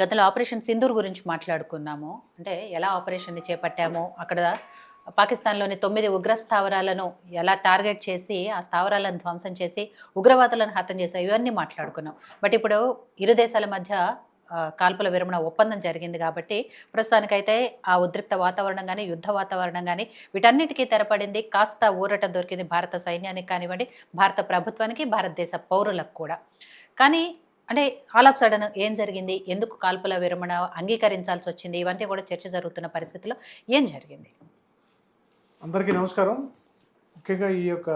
గతంలో ఆపరేషన్ సింధూర్ గురించి మాట్లాడుకున్నాము. అంటే ఎలా ఆపరేషన్‌ని చేపట్టామో, అక్కడ పాకిస్తాన్‌లోని 9 ఉగ్ర స్థావరాలను ఎలా టార్గెట్ చేసి, ఆ స్థావరాలను ధ్వంసం చేసి, ఉగ్రవాదులను హతం చేశారు. ఇవన్నీ మాట్లాడుకున్నాం. బట్ ఇప్పుడు ఇరు దేశాల మధ్య కాల్పుల విరమణ ఒప్పందం జరిగింది కాబట్టి, ప్రస్తుతానికైతే ఆ ఉద్రిక్త వాతావరణం గాని, యుద్ధ వాతావరణం గాని వీటన్నిటికీ తెరపడింది. కాస్త ఊరట దొరికింది భారత సైన్యానికి కానివ్వండి, భారత ప్రభుత్వానికి, భారతదేశ పౌరులకు కూడా. కానీ అంటే ఆల్ ఆఫ్ సడెన్ ఏం జరిగింది? ఎందుకు కాల్పుల విరమణ అంగీకరించాల్సొచ్చింది? ఇవన్నీ కూడా చర్చ జరుగుతున్న పరిస్థితిలో ఏం జరిగింది? అందరికీ నమస్కారం. ముఖ్యంగా ఈ యొక్క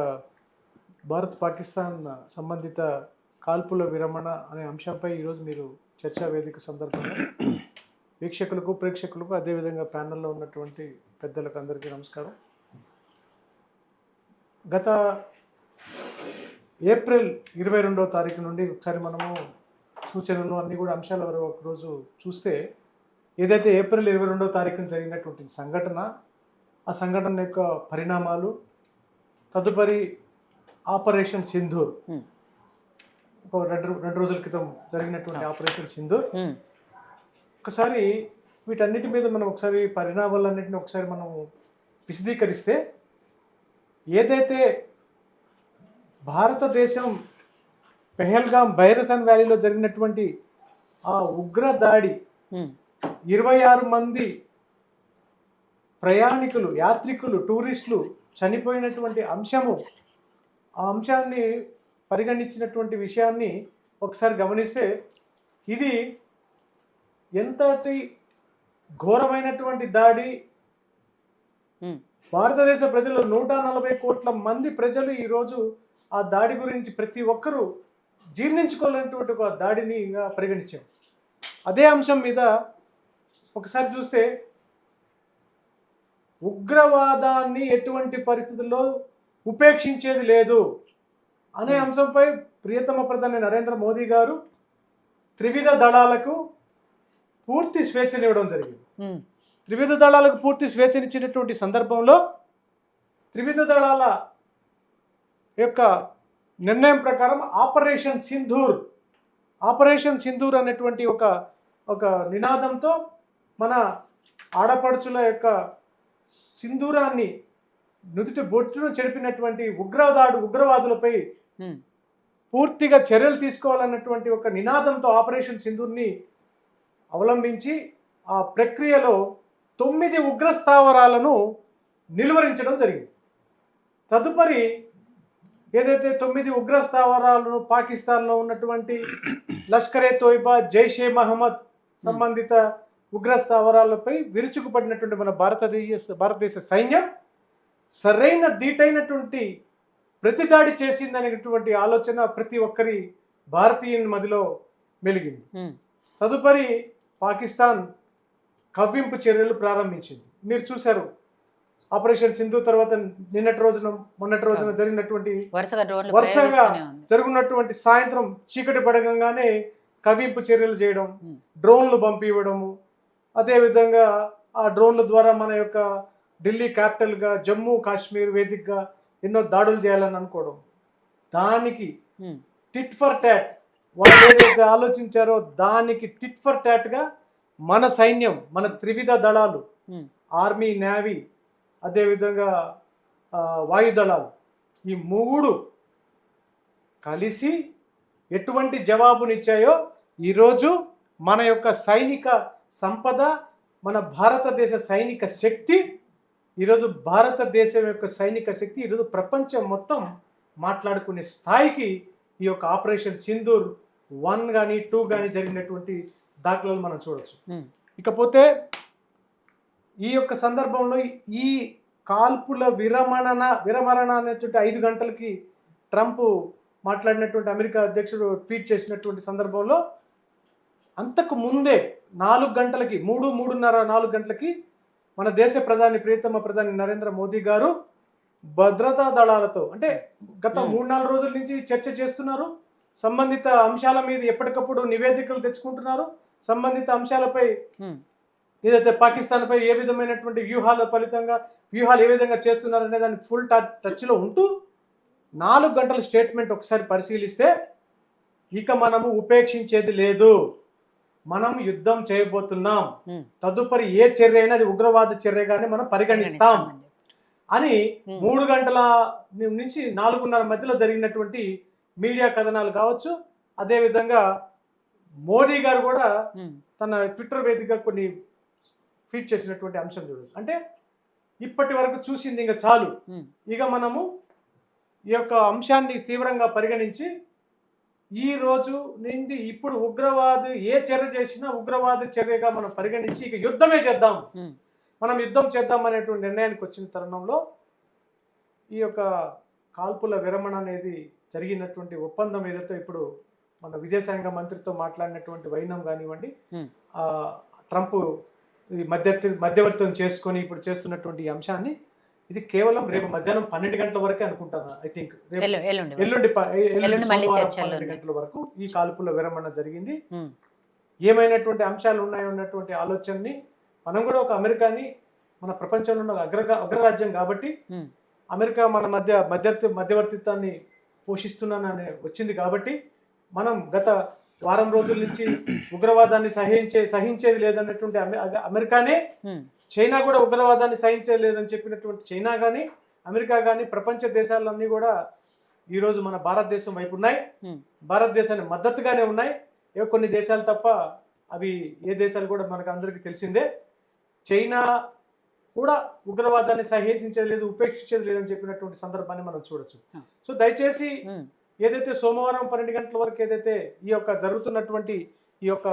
భారత్ పాకిస్తాన్ సంబంధిత కాల్పుల విరమణ అనే అంశంపై ఈరోజు మీరు చర్చా వేదిక సందర్భంగా వీక్షకులకు, ప్రేక్షకులకు, అదేవిధంగా ప్యానెల్లో ఉన్నటువంటి పెద్దలకు అందరికీ నమస్కారం. గత ఏప్రిల్ 22వ తారీఖు నుండి ఒకసారి మనము సూచనలు అన్నీ కూడా అంశాల వరకు ఒకరోజు చూస్తే, ఏదైతే ఏప్రిల్ 22వ తారీఖున జరిగినటువంటి సంఘటన, ఆ సంఘటన యొక్క పరిణామాలు, తదుపరి ఆపరేషన్ సింధూర్, ఒక రెండు రోజుల క్రితం జరిగినటువంటి ఆపరేషన్ సింధూర్, ఒకసారి వీటన్నిటి మీద మనం ఒకసారి పరిణామాలన్నింటినీ ఒకసారి మనం విశదీకరిస్తే, ఏదైతే భారతదేశం పెహల్గాం బైరసన్ వ్యాలీలో జరిగినటువంటి ఆ ఉగ్ర దాడి 26 మంది ప్రయాణికులు, యాత్రికులు, టూరిస్టులు చనిపోయినటువంటి అంశము, ఆ అంశాన్ని పరిగణించినటువంటి విషయాన్ని ఒకసారి గమనిస్తే, ఇది ఎంతటి ఘోరమైనటువంటి దాడి. భారతదేశ ప్రజలు 140 కోట్ల మంది ప్రజలు ఈరోజు ఆ దాడి గురించి ప్రతి ఒక్కరూ జీర్ణించుకోలేనటువంటి ఒక దాడిని పరిగణించాం. అదే అంశం మీద ఒకసారి చూస్తే, ఉగ్రవాదాన్ని ఎటువంటి పరిస్థితుల్లో ఉపేక్షించేది లేదు అనే అంశంపై ప్రియతమ ప్రధాని నరేంద్ర మోదీ గారు త్రివిధ దళాలకు పూర్తి స్వేచ్ఛనివ్వడం జరిగింది. త్రివిధ దళాలకు పూర్తి స్వేచ్ఛనిచ్చినటువంటి సందర్భంలో త్రివిధ దళాల యొక్క నిర్ణయం ప్రకారం ఆపరేషన్ సింధూర్ అనేటువంటి ఒక నినాదంతో మన ఆడపడుచుల యొక్క సింధూరాన్ని, నుదుటి బొట్టును చెడిపినటువంటి ఉగ్రవాదులపై పూర్తిగా చర్యలు తీసుకోవాలన్నటువంటి ఒక నినాదంతో ఆపరేషన్ సింధూర్ని అవలంబించి ఆ ప్రక్రియలో 9 ఉగ్రస్థావరాలను నిలువరించడం జరిగింది. తదుపరి ఏదైతే 9 ఉగ్రస్థావరాలను పాకిస్తాన్లో ఉన్నటువంటి లష్కరే తోయిబా, జైషే మహమ్మద్ సంబంధిత ఉగ్రస్థావరాలపై విరుచుకుపడినటువంటి మన భారతదేశ సైన్యం సరైన దీటైనటువంటి ప్రతిదాడి చేసిందనేటువంటి ఆలోచన ప్రతి ఒక్కరి భారతీయుని మదిలో మెలిగింది. తదుపరి పాకిస్తాన్ కవ్వింపు చర్యలు ప్రారంభించింది. మీరు చూశారు, ఆపరేషన్ సింధు తర్వాత మొన్నటి రోజున జరిగినటువంటి వరుసగా జరుగుతున్నటువంటి సాయంత్రం చీకటి పడగానే కవ్వింపు చర్యలు చేయడం, డ్రోన్లు పంపివ్వడము, అదేవిధంగా ఆ డ్రోన్ల ద్వారా మన యొక్క ఢిల్లీ క్యాపిటల్గా జమ్మూ కాశ్మీర్ వేదికగా ఎన్నో దాడులు చేయాలని అనుకోవడం, దానికి టిట్ ఫర్ టాట్ వాళ్ళు ఏదైతే ఆలోచించారో దానికి టిట్ ఫర్ టాట్గా మన సైన్యం, మన త్రివిధ దళాలు, ఆర్మీ, నేవీ, అదేవిధంగా వాయుదళాలు, ఈ 3 కలిసి ఎటువంటి జవాబునిచ్చాయో ఈరోజు మన యొక్క సైనిక సంపద, మన భారతదేశ సైనిక శక్తి, ఈరోజు భారతదేశం యొక్క సైనిక శక్తి ఈరోజు ప్రపంచం మొత్తం మాట్లాడుకునే స్థాయికి ఈ యొక్క ఆపరేషన్ సింధూర్ 1 కానీ 2 కానీ జరిగినటువంటి దాఖలాలు మనం చూడవచ్చు. ఇకపోతే ఈ యొక్క సందర్భంలో ఈ కాల్పుల విరమణ అనేటువంటి 5 గంటలకి ట్రంప్ మాట్లాడినటువంటి అమెరికా అధ్యక్షుడు ట్వీట్ చేసినటువంటి సందర్భంలో, అంతకు ముందే 4 గంటలకి 3:30-4 గంటలకి మన దేశ ప్రియతమ ప్రధాని నరేంద్ర మోదీ గారు భద్రతా దళాలతో, అంటే గత 3-4 రోజుల నుంచి చర్చ చేస్తున్నారు. సంబంధిత అంశాల మీద ఎప్పటికప్పుడు నివేదికలు తెచ్చుకుంటున్నారు. సంబంధిత అంశాలపై ఏదైతే పాకిస్తాన్పై ఏ విధమైనటువంటి వ్యూహాలు ఏ విధంగా చేస్తున్నారనే దానికి ఫుల్ టచ్లో ఉంటూ 4 గంటల స్టేట్మెంట్ ఒకసారి పరిశీలిస్తే, ఇక మనము ఉపేక్షించేది లేదు, మనం యుద్ధం చేయబోతున్నాం, ఉమ్. తదుపరి ఏ చర్య అయినా అది ఉగ్రవాద చర్యగానే మనం పరిగణిస్తాం అని 3 గంటల నుంచి 4:30 మధ్యలో జరిగినటువంటి మీడియా కథనాలు కావచ్చు. అదేవిధంగా మోడీ గారు కూడా తన ట్విట్టర్ వేదికగా కొన్ని ట్వీట్ చేసినటువంటి అంశం చూడవచ్చు. అంటే ఇప్పటి వరకు చూసింది ఇంకా చాలు, ఇక మనము ఈ యొక్క అంశాన్ని తీవ్రంగా పరిగణించి ఈ రోజు నుండి ఇప్పుడు ఉగ్రవాది ఏ చర్య చేసినా ఉగ్రవాద చర్యగా మనం పరిగణించి ఇక యుద్ధమే చేద్దాం, మనం యుద్ధం చేద్దాం అనేటువంటి నిర్ణయానికి వచ్చిన తరుణంలో ఈ యొక్క కాల్పుల విరమణ అనేది జరిగినటువంటి ఒప్పందం ఏదైతే ఇప్పుడు మన విదేశాంగ మంత్రితో మాట్లాడినటువంటి వైనం కానివ్వండి, ట్రంప్ మధ్యవర్తం చేసుకొని ఇప్పుడు చేస్తున్నటువంటి ఈ అంశాన్ని, ఇది కేవలం రేపు మధ్యాహ్నం 12 గంటల వరకే అనుకుంటాను. ఐ థింక్ ఎల్లుండి 12 గంటల వరకు ఈ కాల్పుల విరమణ జరిగింది. ఏమైనటువంటి అంశాలు ఉన్నాయన్నటువంటి ఆలోచనని మనం కూడా ఒక అమెరికాని మన ప్రపంచంలో ఉన్న అగ్రరాజ్యం కాబట్టి అమెరికా మన మధ్యవర్తిత్వాన్ని పోషిస్తున్నానని వచ్చింది కాబట్టి మనం గత వారం రోజుల నుంచి ఉగ్రవాదాన్ని సహించేది లేదన్నటువంటి అమెరికానే, చైనా కూడా ఉగ్రవాదాన్ని సహించేది లేదని చెప్పినటువంటి చైనా కానీ అమెరికా కానీ ప్రపంచ దేశాలన్నీ కూడా ఈరోజు మన భారతదేశం వైపు ఉన్నాయి, భారతదేశానికి మద్దతుగానే ఉన్నాయి. కొన్ని దేశాలు తప్ప అవి ఏ దేశాలు కూడా మనకు అందరికీ తెలిసిందే. చైనా కూడా ఉగ్రవాదాన్ని సహించేది లేదు, ఉపేక్షించేది లేదని చెప్పినటువంటి సందర్భాన్ని మనం చూడొచ్చు. సో దయచేసి ఏదైతే సోమవారం 12 గంటల వరకు ఏదైతే ఈ యొక్క జరుగుతున్నటువంటి ఈ యొక్క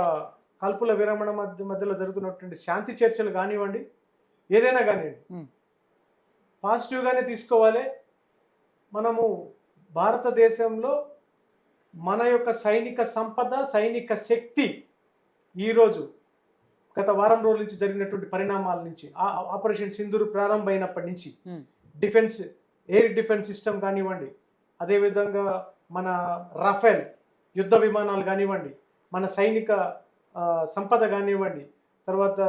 కాల్పుల విరమణ మధ్యలో జరుగుతున్నటువంటి శాంతి చర్చలు కానివ్వండి, ఏదైనా కానివ్వండి పాజిటివ్గానే తీసుకోవాలి. మనము భారతదేశంలో మన యొక్క సైనిక సంపద, సైనిక శక్తి ఈరోజు గత వారం రోజుల నుంచి జరిగినటువంటి పరిణామాల నుంచి, ఆపరేషన్ సింధూర్ ప్రారంభమైనప్పటి నుంచి డిఫెన్స్, ఎయిర్ డిఫెన్స్ సిస్టమ్ కానివ్వండి, అదేవిధంగా మన రఫేల్ యుద్ధ విమానాలు కానివ్వండి, మన సైనిక సంపద కానివ్వండి, తర్వాత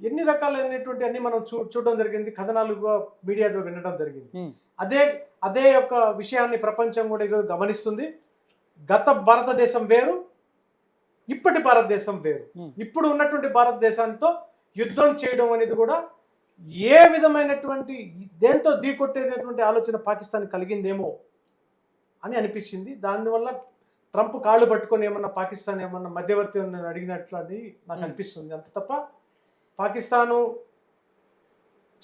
ఎన్ని రకాలైనటువంటి అన్ని మనం చూడడం జరిగింది, కథనాలుగా మీడియాలో వినడం జరిగింది. అదే యొక్క విషయాన్ని ప్రపంచం కూడా ఈరోజు గమనిస్తుంది. గత భారతదేశం వేరు, ఇప్పటి భారతదేశం వేరు. ఇప్పుడు ఉన్నటువంటి భారతదేశంతో యుద్ధం చేయడం అనేది కూడా ఏ విధమైనటువంటి దేంతో ఢీకొట్టేటటువంటి ఆలోచన పాకిస్తాన్ కలిగిందేమో అని అనిపించింది. దానివల్ల ట్రంప్ కాళ్ళు పట్టుకొని ఏమన్నా పాకిస్తాన్ ఏమన్నా మధ్యవర్తి అడిగినట్లు అని నాకు అనిపిస్తుంది. అంత తప్ప పాకిస్తాను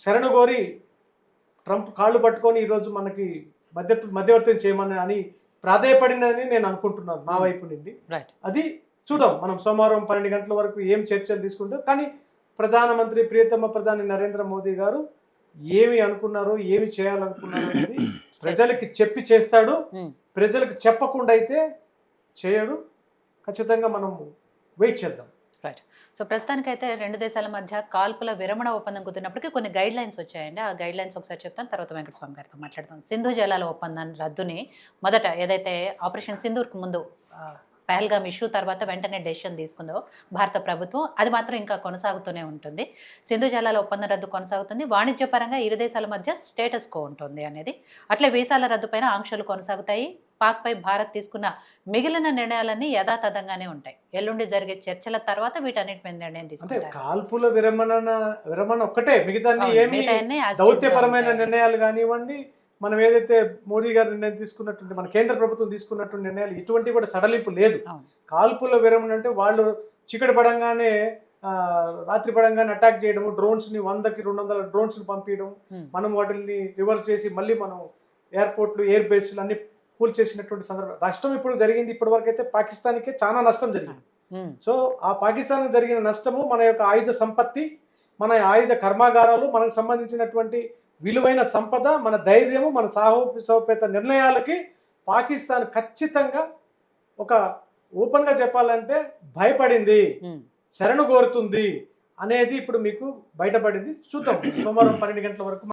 శరణు కోరి ట్రంప్ కాళ్ళు పట్టుకొని ఈరోజు మనకి మధ్యవర్తం చేయమని అని ప్రాధాయపడినని నేను అనుకుంటున్నాను నా వైపు నుండి. అది చూద్దాం, మనం సోమవారం 12 గంటల వరకు ఏం చర్చలు తీసుకుంటాం. కానీ ప్రధానమంత్రి ప్రియతమ ప్రధాని నరేంద్ర మోదీ గారు ఏమి అనుకున్నారో, ఏమి చేయాలనుకున్నారో అనేది ప్రజలకి చెప్పి చేస్తాడు. ప్రజలకు చెప్పకుండా అయితే చేయడు. ఖచ్చితంగా మనం వెయిట్ చేద్దాం. రైట్. సో ప్రస్తుతానికైతే రెండు దేశాల మధ్య కాల్పుల విరమణ ఒప్పందం కుదిరినప్పటికీ కొన్ని గైడ్ లైన్స్ వచ్చాయండి. ఆ గైడ్ లైన్స్ ఒకసారి చెప్తాను, తర్వాత వెంకటస్వామి గారితో మాట్లాడతాం. సింధు జలాల ఒప్పందాన్ని రద్దుని మొదట ఏదైతే ఆపరేషన్ సింధూర్కి ముందు పహల్గామ్ ఇష్యూ తర్వాత వెంటనే డెసిషన్ తీసుకుందో భారత ప్రభుత్వం, అది మాత్రం ఇంకా కొనసాగుతూనే ఉంటుంది. సింధు జలాల ఒప్పందం రద్దు కొనసాగుతుంది. వాణిజ్యపరంగా ఇరు దేశాల మధ్య స్టేటస్ కో ఉంటుంది అనేది. అట్లే వీసాల రద్దుపైన ఆంక్షలు కొనసాగుతాయి. పాక్పై భారత్ తీసుకున్న మిగిలిన నిర్ణయాలన్నీ యథాతథంగానే ఉంటాయి. ఎల్లుండి జరిగే చర్చల తర్వాత వీటన్నిటి మీద నిర్ణయం తీసుకుంటారు. కాల్పుల విరమణ ఒక్కటే, మిగతా దౌత్యపరమైన నిర్ణయాలు కానివ్వండి, మనం ఏదైతే మోడీ గారు నిర్ణయం తీసుకున్నటువంటి, మన కేంద్ర ప్రభుత్వం తీసుకున్నటువంటి నిర్ణయాలు ఇటువంటి కూడా సడలింపు లేదు. కాల్పుల విరమణ అంటే వాళ్ళు చీకటి పడంగానే రాత్రి పడంగానే అటాక్ చేయడము, డ్రోన్స్ని 100-200 డ్రోన్స్ని పంపించడం, మనం వాటిని రివర్స్ చేసి మళ్ళీ మనం ఎయిర్పోర్ట్లు, ఎయిర్ బేస్లు అన్ని కూల్ చేసినటువంటి సందర్భం. నష్టం ఇప్పుడు జరిగింది, ఇప్పటి వరకు అయితే పాకిస్తాన్కే చాలా నష్టం జరిగింది. సో ఆ పాకిస్తాన్కి జరిగిన నష్టము మన యొక్క ఆయుధ సంపత్తి, మన ఆయుధ కర్మాగారాలు, మనకు సంబంధించినటువంటి విలువైన సంపద, మన ధైర్యము, మన సాహసోపేత నిర్ణయాలకి పాకిస్తాన్ ఖచ్చితంగా ఒక ఓపెన్గా చెప్పాలంటే భయపడింది, శరణు కోరుతుంది అనేది ఇప్పుడు మీకు బయటపడింది. చూద్దాం సోమవారం 12 గంటల వరకు.